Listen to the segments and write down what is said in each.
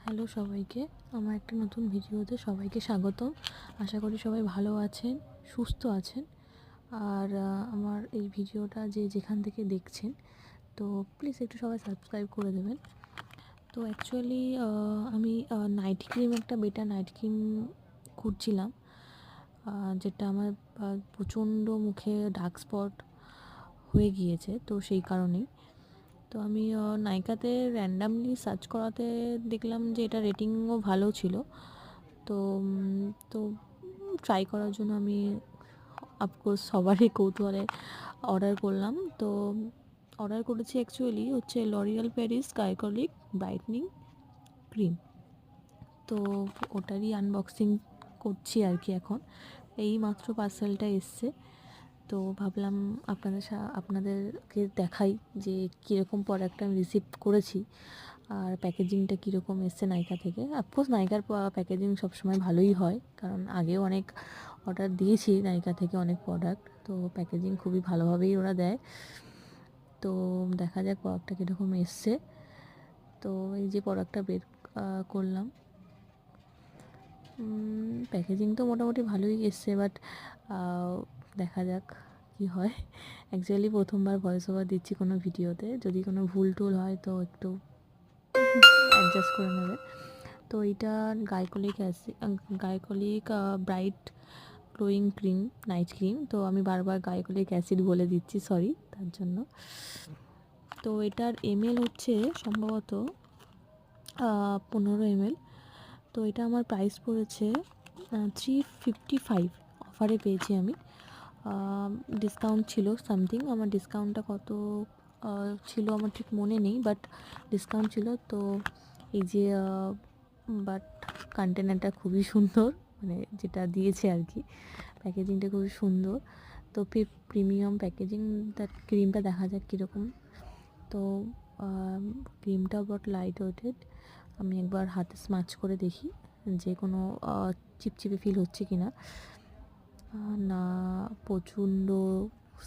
Hello সবাইকে, আমার একটা নতুন ভিডিওতে সবাইকে স্বাগতম। আশা করি সবাই ভালো আছেন, সুস্থ আছেন। আর আমার এই ভিডিওটা যেখান থেকে দেখছেন, তো প্লিজ একটু সবাই সাবস্ক্রাইব করে দেবেন। তো অ্যাকচুয়ালি আমি নাইট ক্রিম, একটা বেটা নাইট ক্রিম খুঁজছিলাম, যেটা আমার প্রচণ্ড মুখে ডার্ক স্পট হয়ে গিয়েছে, তো সেই কারণেই। তো আমি নাইকাতে র্যান্ডামলি সার্চ করাতে দেখলাম যে এটা রেটিংও ভালো ছিল। তো তো ট্রাই করার জন্য আমি অফকোর্স সবারই কৌতূহলে অর্ডার করলাম। তো অর্ডার করেছি অ্যাকচুয়ালি হচ্ছে লরিয়াল প্যারিস গাইকলিক ব্রাইটনিং ক্রিম। তো ওটারই আনবক্সিং করছি আর কি এখন। এই মাত্র পার্সেলটা এসছে, তো ভাবলাম আপনাদেরকে দেখাই যে কীরকম প্রোডাক্টটা আমি রিসিভ করেছি আর প্যাকেজিংটা কীরকম এসছে নাইকা থেকে। অফকোর্স নাইকার প্যাকেজিং সবসময় ভালোই হয়, কারণ আগেও অনেক অর্ডার দিয়েছি নাইকা থেকে অনেক প্রোডাক্ট, তো প্যাকেজিং খুবই ভালোভাবেই ওরা দেয়। তো দেখা যাক প্রোডাক্টটা কীরকম এসছে। তো এই যে প্রোডাক্টটা বের করলাম, প্যাকেজিং তো মোটামুটি ভালোই এসছে, বাট দেখা যাক কি হয়। অ্যাকচুয়ালি প্রথমবার ভয়েস ওভার দিচ্ছি কোনো ভিডিওতে, যদি কোনো ভুল টুল হয় তো একটু অ্যাডজাস্ট করে নেবে। তো এইটা glycolic bright glowing cream, night cream. তো আমি বারবার গাইকলিক অ্যাসিড বলে দিচ্ছি, সরি তার জন্য। তো এটার এমএল হচ্ছে সম্ভবত 15 ml। তো এটা আমার প্রাইস পড়েছে 355, অফারে পেয়েছি আমি। ডিসকাউন্ট ছিল সামথিং, আমার ডিসকাউন্টটা কত ছিল আমার ঠিক মনে নেই, বাট ডিসকাউন্ট ছিল। তো এই যে বাট কন্টেনারটা খুবই সুন্দর, মানে যেটা দিয়েছে আর কি, প্যাকেজিংটা খুবই সুন্দর। তো প্রিমিয়াম প্যাকেজিং, তার ক্রিমটা দেখা যাক কীরকম। তো ক্রিমটা বট লাইট ওয়েটেড। আমি একবার হাতে স্মাচ করে দেখি যে কোনো চিপচিপে ফিল হচ্ছে কি না। না, প্রচণ্ড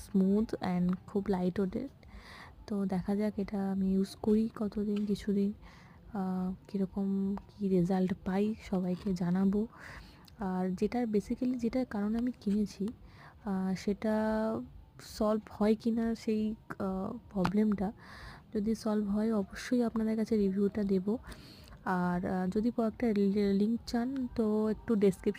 স্মুথ অ্যান্ড খুব লাইট ওয়েটেড। তো দেখা যাক এটা আমি ইউজ করি কতদিন, কিছুদিন, কীরকম কী রেজাল্ট পাই সবাইকে জানাবো। আর যেটার কারণে আমি কিনেছি সেটা সলভ হয় কি না, সেই প্রবলেমটা যদি সলভ হয় অবশ্যই আপনাদের কাছে রিভিউটা দেব। আর যদি প্রোডাক্টের লিঙ্ক চান তো একটু ডেসক্রিপশন